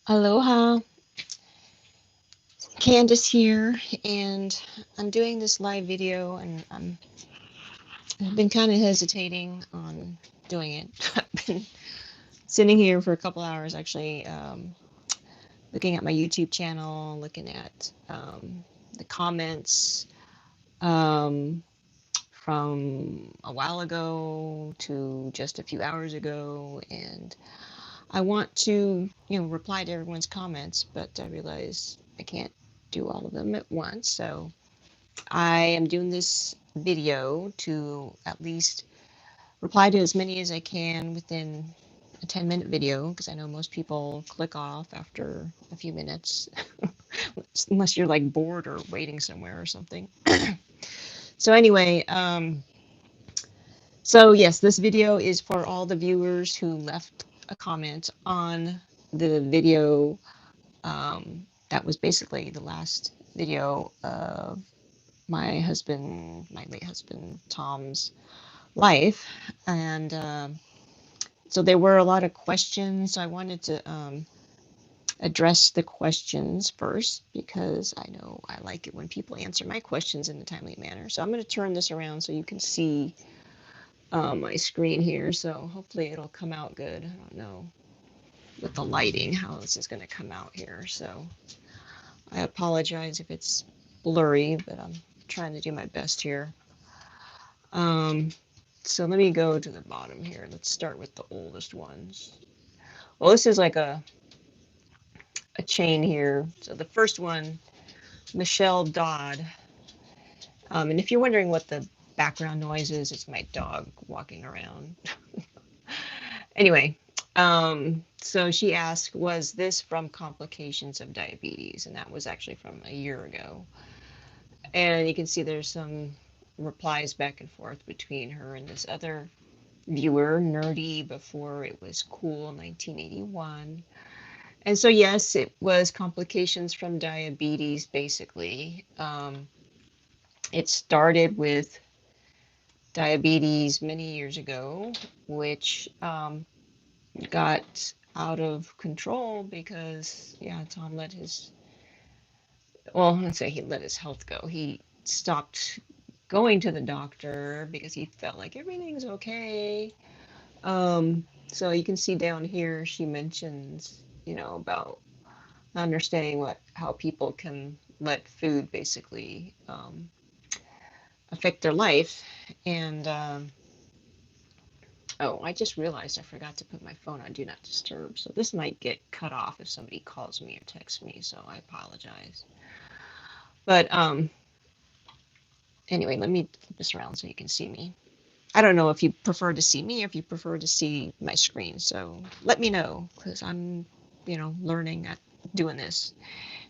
Aloha, Candice here, and I'm doing this live video, and I've been kind of hesitating on doing it. I've been sitting here for a couple hours, actually, looking at my YouTube channel, looking at the comments um, from a while ago to just a few hours ago, and I want to, reply to everyone's comments, but I realize I can't do all of them at once, so I am doing this video to at least reply to as many as I can within a 10-minute video, because I know most people click off after a few minutes, unless you're like bored or waiting somewhere or something. So anyway, so yes, this video is for all the viewers who left a comment on the video that was basically the last video of my late husband Tom's life, and so there were a lot of questions. So I wanted to address the questions first because I know I like it when people answer my questions in a timely manner. So I'm going to turn this around so you can see my screen here. So hopefully it'll come out good. I don't know with the lighting how this is going to come out here. So I apologize if it's blurry, but I'm trying to do my best here. Um, so let me go to the bottom here. Let's start with the oldest ones. Well, this is like a chain here. So the first one, Michelle Dodd. And if you're wondering what the background noise is, it's my dog walking around. Anyway, so she asked, was this from complications of diabetes? And that was actually from a year ago. And you can see there's some replies back and forth between her and this other viewer, Nerdy Before It Was Cool, 1981. And so, yes, it was complications from diabetes, basically. It started with diabetes many years ago, which got out of control because, yeah, Tom let his, well, let's say he let his health go. He stopped going to the doctor because he felt like everything's okay. So you can see down here, she mentions, about understanding how people can let food basically affect their life. And oh, I just realized I forgot to put my phone on Do Not Disturb. So this might get cut off if somebody calls me or texts me. So I apologize. But anyway, let me flip this around so you can see me. I don't know if you prefer to see me or if you prefer to see my screen. So let me know because I'm, learning at doing this.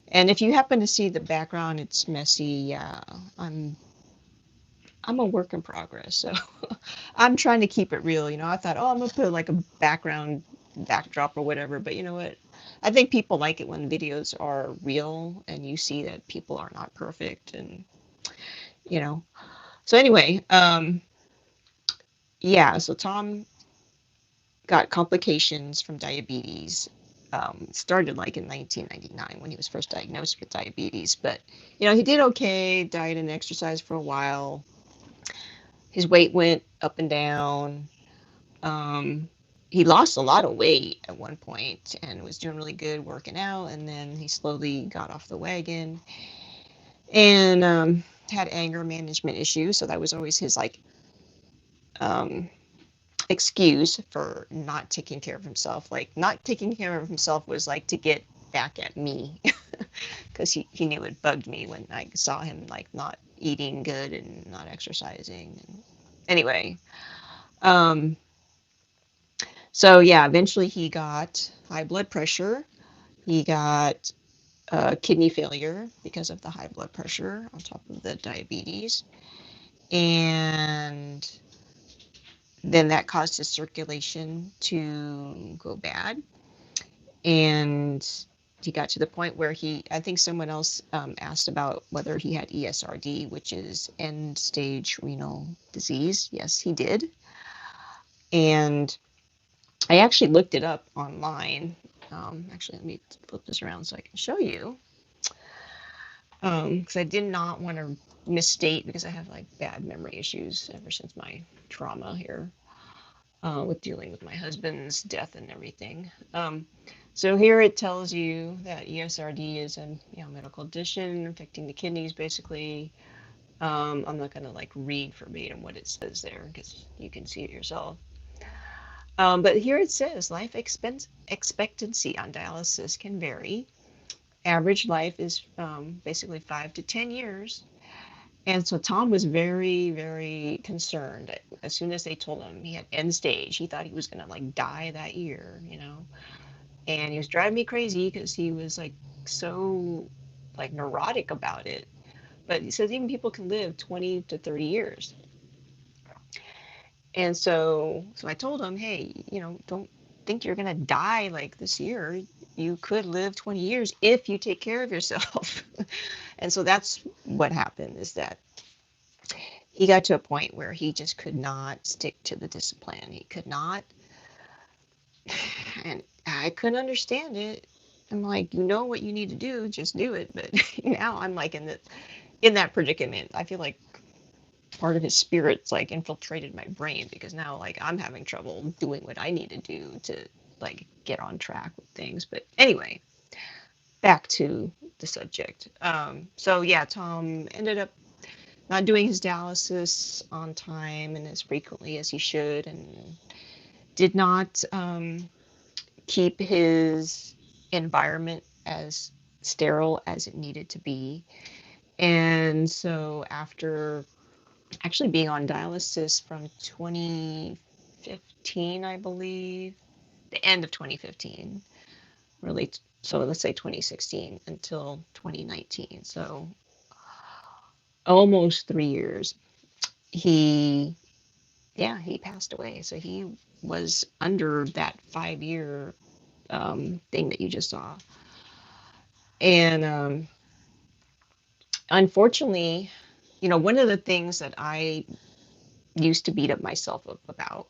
And if you happen to see the background, it's messy. Yeah, I'm a work in progress, so I'm trying to keep it real. I thought, oh, I'm gonna put like a backdrop or whatever, but you know what? I think people like it when videos are real and you see that people are not perfect, and you know. So anyway, yeah. So Tom got complications from diabetes. Started like in 1999 when he was first diagnosed with diabetes, but he did okay, diet and exercise for a while. His weight went up and down. Um, he lost a lot of weight at one point and was doing really good working out, and then he slowly got off the wagon and had anger management issues. So that was always his like um, excuse for not taking care of himself. Like not taking care of himself was like to get back at me because he knew it bugged me when I saw him like not eating good and not exercising. And anyway, um, so yeah, eventually he got high blood pressure. He got kidney failure because of the high blood pressure on top of the diabetes. And then that caused his circulation to go bad. And he got to the point where I think someone else asked about whether he had ESRD, which is end stage renal disease. Yes, he did. And I actually looked it up online Actually, let me flip this around so I can show you. Because I did not want to misstate, because I have like bad memory issues ever since my trauma here, with dealing with my husband's death and everything. So here it tells you that ESRD is a medical condition affecting the kidneys, basically. I'm not going to like read verbatim what it says there because you can see it yourself. But here it says life expectancy on dialysis can vary. Average life is basically 5 to 10 years. And so Tom was very, very concerned. As soon as they told him he had end stage, he thought he was going to like die that year. And he was driving me crazy because he was like so like neurotic about it. But he says even people can live 20 to 30 years. And so I told him, hey, don't think you're going to die like this year. You could live 20 years if you take care of yourself. And so that's what happened, is that he got to a point where he just could not stick to the discipline. He could not. And I couldn't understand it. I'm like, you know what you need to do, just do it. But now I'm like in that predicament. I feel like part of his spirit's like infiltrated my brain, because now like I'm having trouble doing what I need to do to like get on track with things. But anyway, back to the subject. So yeah, Tom ended up not doing his dialysis on time and as frequently as he should, and did not keep his environment as sterile as it needed to be. And so after actually being on dialysis from 2015, I believe, the end of 2015, really, so let's say 2016 until 2019. So almost 3 years. He, yeah, he passed away. So he was under that 5 year thing that you just saw. And unfortunately, one of the things that I used to beat up myself up about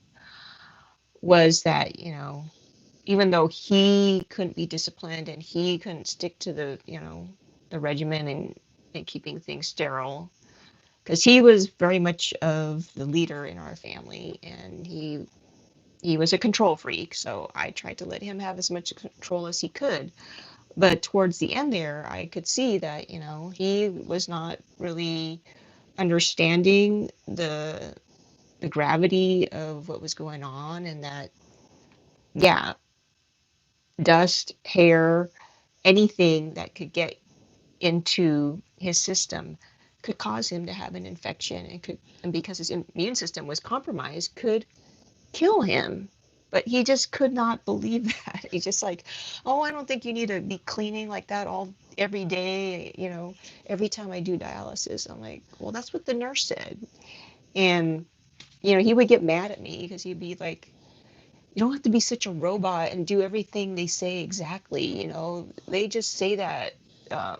was that, even though he couldn't be disciplined and he couldn't stick to the regimen and keeping things sterile, because he was very much of the leader in our family, and he was a control freak. So I tried to let him have as much control as he could. But towards the end there, I could see that, he was not really understanding the gravity of what was going on, and that, yeah, dust, hair, anything that could get into his system could cause him to have an infection, and because his immune system was compromised, could kill him. But he just could not believe that. He's just like, oh, I don't think you need to be cleaning like that every day, every time I do dialysis. I'm like, well, that's what the nurse said. And he would get mad at me because he'd be like, you don't have to be such a robot and do everything they say exactly. They just say that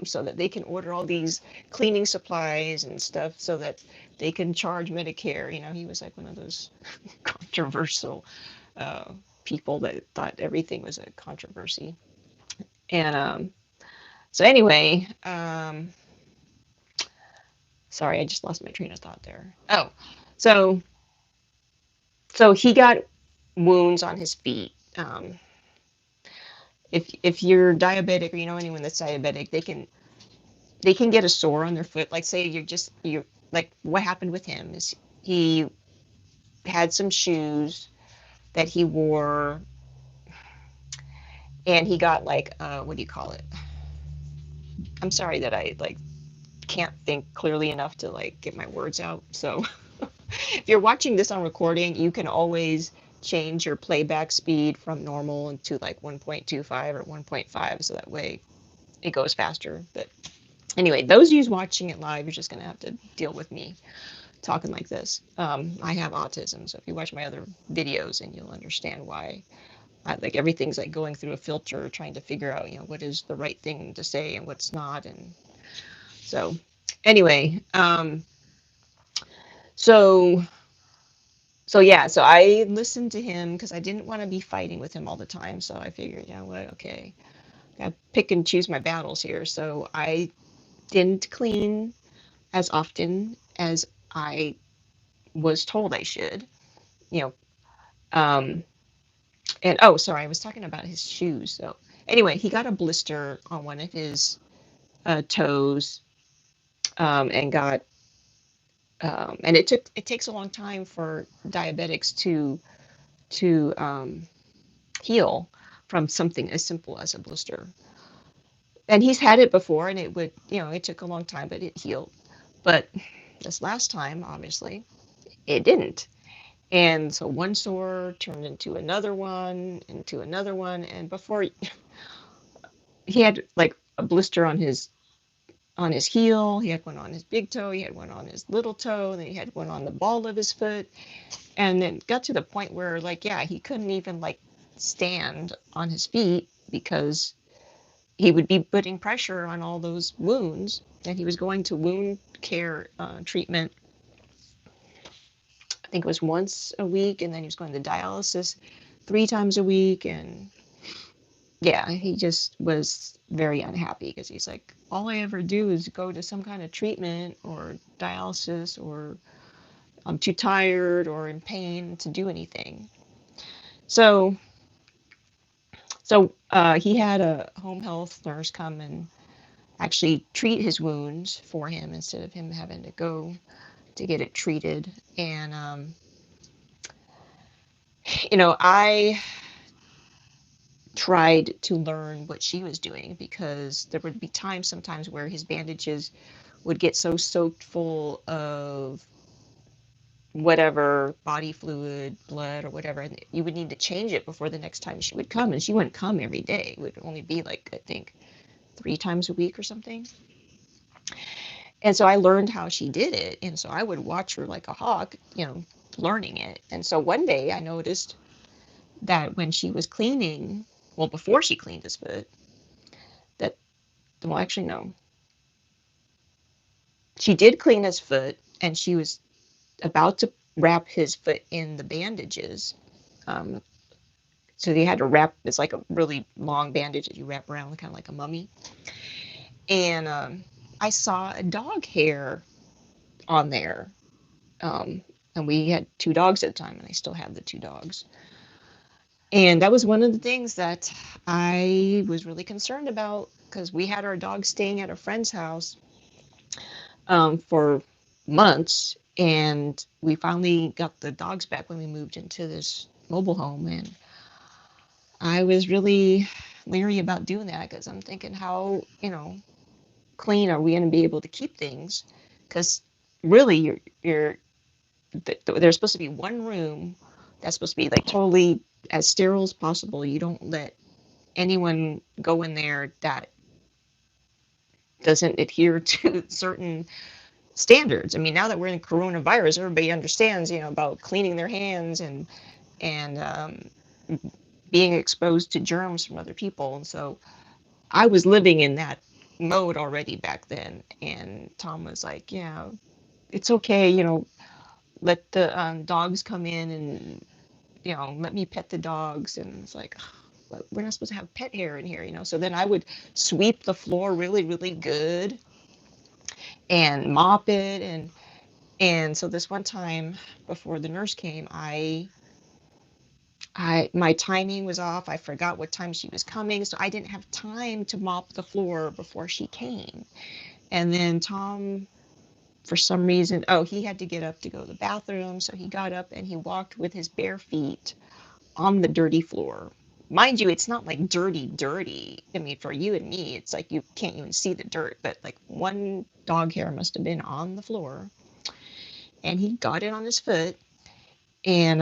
so that they can order all these cleaning supplies and stuff so that they can charge Medicare. He was like one of those controversial uh, people that thought everything was a controversy. And so anyway, sorry, I just lost my train of thought there. Oh, so he got wounds on his feet. If you're diabetic, or anyone that's diabetic, they can get a sore on their foot. Like, say you're like, what happened with him is he had some shoes that he wore, and he got like what do you call it? I'm sorry that I like can't think clearly enough to like get my words out. So if you're watching this on recording, you can always change your playback speed from normal into like 1.25 or 1.5, so that way it goes faster. But anyway, those of you watching it live, you're just going to have to deal with me talking like this. I have autism, so if you watch my other videos, and you'll understand why. Like, everything's like going through a filter, trying to figure out, what is the right thing to say and what's not. And so, anyway, so So yeah, so I listened to him because I didn't want to be fighting with him all the time. So I figured, you know what, okay, I pick and choose my battles here. So I didn't clean as often as I was told I should. You know, um, and oh, sorry, I was talking about his shoes. So anyway, he got a blister on one of his toes, and got and it takes a long time for diabetics to heal from something as simple as a blister. And he's had it before, and it would, you know, it took a long time, but it healed. But this last time, obviously, it didn't. And so one sore turned into another one, and before he had like a blister on his heel, he had one on his big toe, he had one on his little toe, and then he had one on the ball of his foot, and then got to the point where like yeah, he couldn't even like stand on his feet because he would be putting pressure on all those wounds, and he was going to wound care treatment. I think it was once a week, and then he was going to dialysis 3 times a week, and yeah, he just was very unhappy because he's like, all I ever do is go to some kind of treatment or dialysis, or I'm too tired or in pain to do anything. So, he had a home health nurse come and actually treat his wounds for him instead of him having to go to get it treated. And, I tried to learn what she was doing because there would be times sometimes where his bandages would get so soaked full of whatever body fluid, blood, or whatever, and you would need to change it before the next time she would come. And she wouldn't come every day. It would only be like, I think, 3 times a week or something. And so I learned how she did it. And so I would watch her like a hawk, learning it. And so one day I noticed that when she was cleaning, well, before she cleaned his foot, that, well, actually, no, she did clean his foot and she was about to wrap his foot in the bandages. Um, so they had to wrap, it's like a really long bandage that you wrap around, kind of like a mummy. And I saw a dog hair on there. Um, and we had 2 dogs at the time, and I still have the 2 dogs. And that was one of the things that I was really concerned about because we had our dogs staying at a friend's house for months, and we finally got the dogs back when we moved into this mobile home. And I was really leery about doing that because I'm thinking, how, clean are we going to be able to keep things? Because really, there's supposed to be one room that's supposed to be like totally as sterile as possible. You don't let anyone go in there that doesn't adhere to certain standards. I mean, now that we're in coronavirus, everybody understands, about cleaning their hands and being exposed to germs from other people. And so I was living in that mode already back then. And Tom was like, "Yeah, it's okay, let the dogs come in and let me pet the dogs." And it's like, "But we're not supposed to have pet hair in here." So then I would sweep the floor really, really good and mop it. And so this one time before the nurse came, I my timing was off. I forgot what time she was coming, so I didn't have time to mop the floor before she came. And then Tom, for some reason, oh, he had to get up to go to the bathroom, so he got up and he walked with his bare feet on the dirty floor. Mind you, it's not like dirty, dirty. I mean, for you and me, it's like you can't even see the dirt, but like one dog hair must have been on the floor. And he got it on his foot, and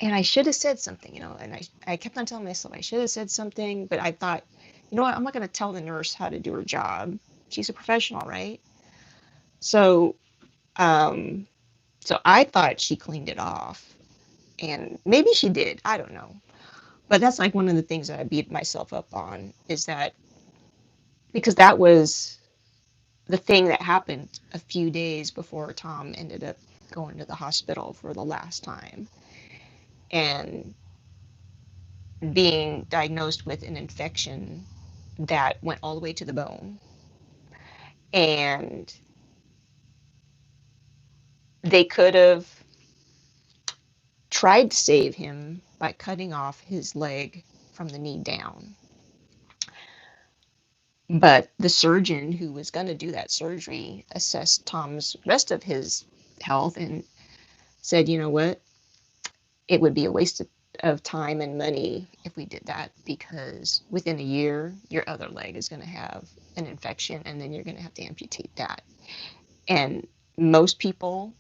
I should have said something, and I kept on telling myself I should have said something, but I thought, you know what, I'm not going to tell the nurse how to do her job. She's a professional, right? So, um, so I thought she cleaned it off, and maybe she did. I don't know. But that's like one of the things that I beat myself up on is that because that was the thing that happened a few days before Tom ended up going to the hospital for the last time and being diagnosed with an infection that went all the way to the bone. And they could have tried to save him by cutting off his leg from the knee down. But the surgeon who was going to do that surgery assessed Tom's rest of his health and said, you know what, it would be a waste of time and money if we did that, because within a year, your other leg is going to have an infection and then you're going to have to amputate that. And most people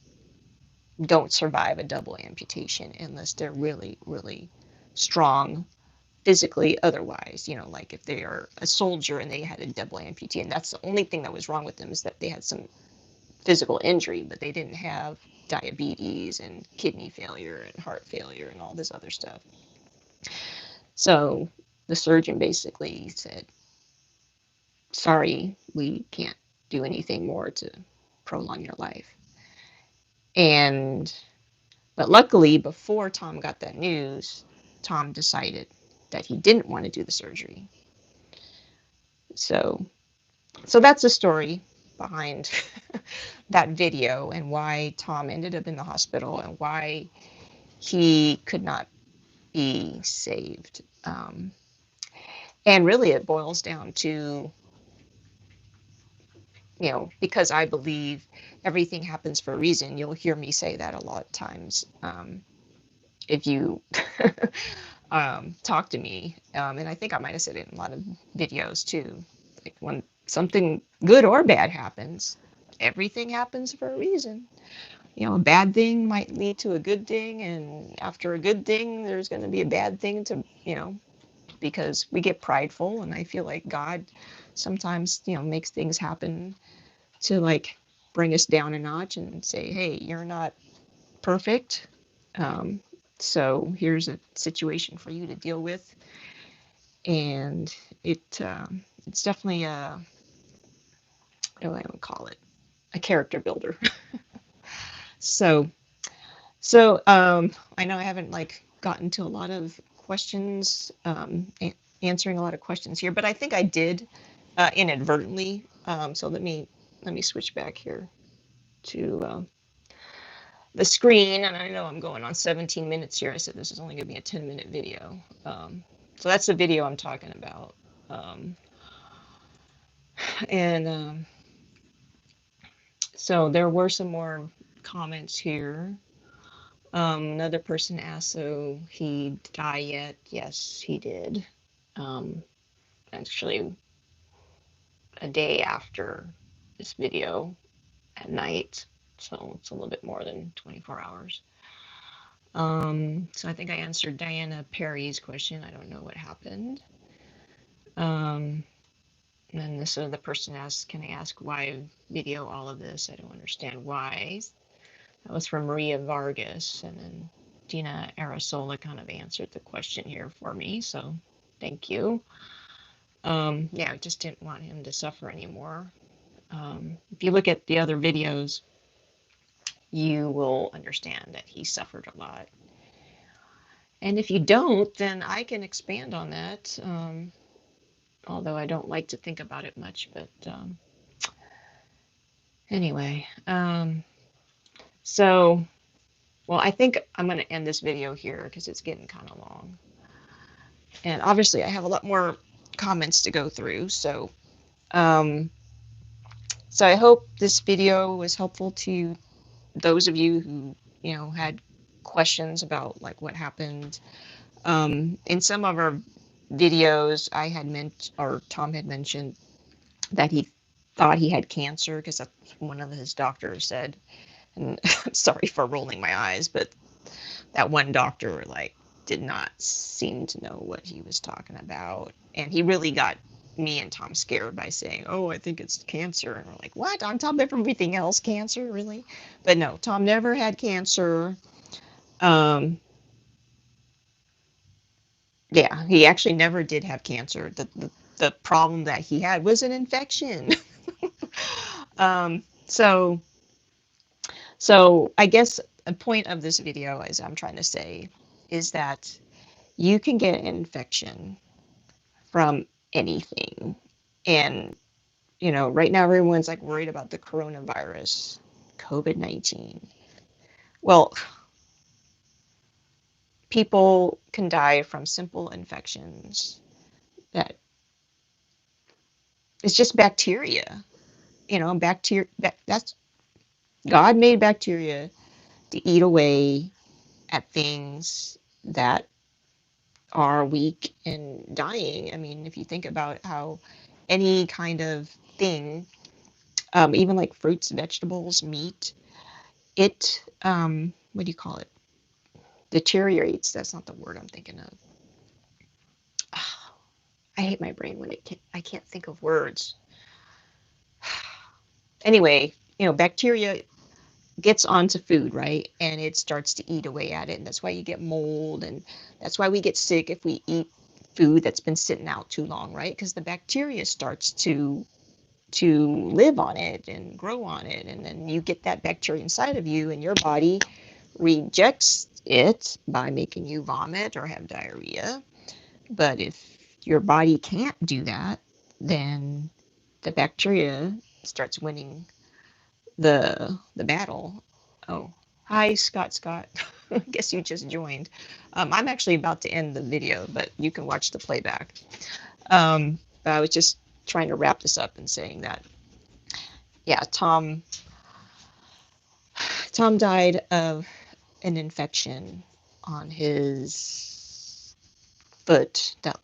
don't survive a double amputation unless they're really, really strong physically otherwise, like if they are a soldier and they had a double amputee, and that's the only thing that was wrong with them, is that they had some physical injury, but they didn't have diabetes and kidney failure and heart failure and all this other stuff. So the surgeon basically said, sorry, we can't do anything more to prolong your life. But luckily, before Tom got that news, Tom decided that he didn't want to do the surgery. So that's the story behind that video and why Tom ended up in the hospital and why he could not be saved. And really, it boils down to, because I believe everything happens for a reason. You'll hear me say that a lot of times. If you talk to me, and I think I might have said it in a lot of videos too, like when something good or bad happens, everything happens for a reason. A bad thing might lead to a good thing, and after a good thing, there's going to be a bad thing because we get prideful, and I feel like God sometimes, makes things happen to like bring us down a notch and say, hey, you're not perfect. So here's a situation for you to deal with. And it's definitely what do I want to call it? A character builder. So I know I haven't like gotten to a lot of questions, answering a lot of questions here, but I think I did inadvertently. So let me switch back here to the screen, and I know I'm going on 17 minutes here. I said this is only going to be a 10-minute video. So that's the video I'm talking about. And so there were some more comments here. Another person asked, so he die yet? Yes, he did. Actually, a day after this video at night. So it's a little bit more than 24 hours. So I think I answered Diana Perry's question. I don't know what happened. And then this other person asked, can I ask why video all of this? I don't understand why. That was from Maria Vargas. And then Dina Arasola kind of answered the question here for me. So thank you. Yeah, I just didn't want him to suffer anymore. If you look at the other videos, you will understand that he suffered a lot. And if you don't, then I can expand on that. Although I don't like to think about it much, but anyway. So, well, I think I'm going to end this video here because it's getting kind of long. And obviously I have a lot more comments to go through. So I hope this video was helpful to those of you who, had questions about like what happened. In some of our videos, I had or Tom had mentioned that he thought he had cancer because that's one of his doctors said. And sorry for rolling my eyes, but that one doctor like did not seem to know what he was talking about, and he really got me and Tom scared by saying, "Oh, I think it's cancer," and we're like, "What? On top of everything else, cancer, really?" But no, Tom never had cancer. Yeah, he actually never did have cancer. The problem that he had was an infection. So so I guess a point of this video, as I'm trying to say, is that you can get an infection from anything. And, right now everyone's like worried about the coronavirus, COVID-19. Well, people can die from simple infections that it's just bacteria. Bacteria, that's God made bacteria to eat away at things that are weak and dying. I mean, if you think about how any kind of thing, even like fruits, vegetables, meat, what do you call it? Deteriorates. That's not the word I'm thinking of. I hate my brain when I can't think of words. Anyway, bacteria gets onto food, right? And it starts to eat away at it. And that's why you get mold. And that's why we get sick if we eat food that's been sitting out too long, right? Because the bacteria starts to live on it and grow on it. And then you get that bacteria inside of you, and your body rejects it by making you vomit or have diarrhea. But if your body can't do that, then the bacteria starts winning the battle. Oh, hi, Scott. Scott. Guess you just joined. I'm actually about to end the video, but you can watch the playback. But I was just trying to wrap this up and saying that, yeah, Tom died of an infection on his foot that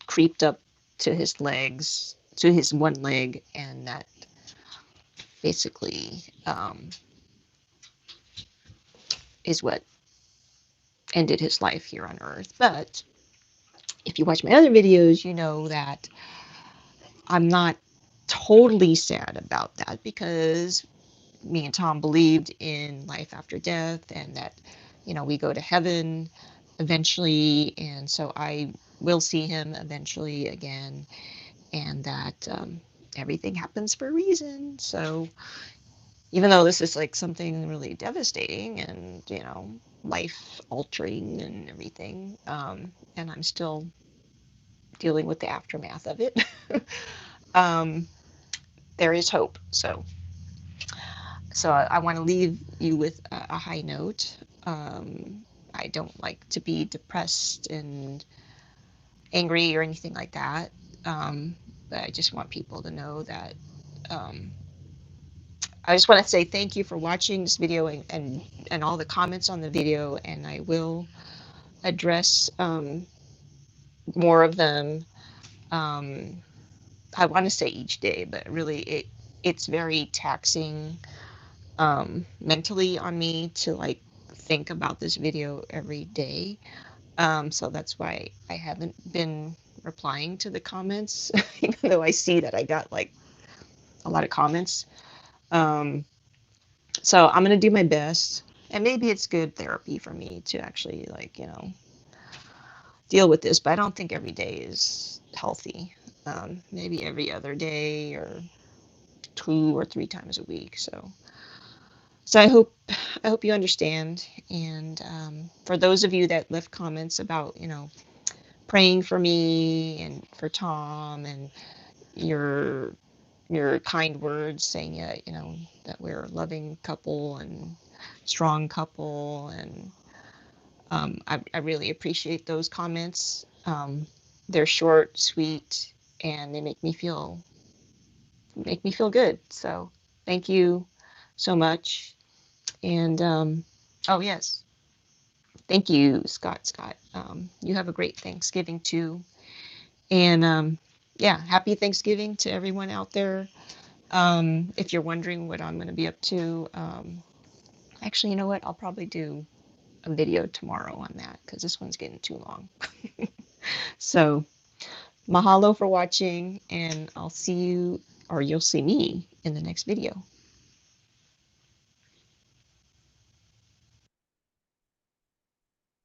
creeped up to his legs, to his one leg, and that basically is what ended his life here on Earth. But if you watch my other videos, you know that I'm not totally sad about that, because me and Tom believed in life after death, and that, we go to heaven eventually. And so I will see him eventually again, and that everything happens for a reason. So even though this is like something really devastating and, life altering and everything, and I'm still dealing with the aftermath of it, um, there is hope. So I want to leave you with a high note. I don't like to be depressed and angry or anything like that. But I just want people to know that, um, I just want to say thank you for watching this video, and all the comments on the video, and I will address more of them. Um, I want to say each day, but really it's very taxing mentally on me to like think about this video every day. So that's why I haven't been replying to the comments, even though I see that I got like a lot of comments. Um, so I'm gonna do my best, and maybe it's good therapy for me to actually like deal with this. But I don't think every day is healthy. Maybe every other day, or 2 or 3 times a week. So I hope you understand. And for those of you that left comments about praying for me and for Tom, and your kind words saying that we're a loving couple and strong couple, and I really appreciate those comments. They're short, sweet, and they make me feel good. So thank you so much. And oh yes, thank you, Scott. Scott, you have a great Thanksgiving too. And yeah, happy Thanksgiving to everyone out there. If you're wondering what I'm going to be up to, actually, you know what? I'll probably do a video tomorrow on that, because this one's getting too long. So mahalo for watching, and I'll see you, or you'll see me, in the next video.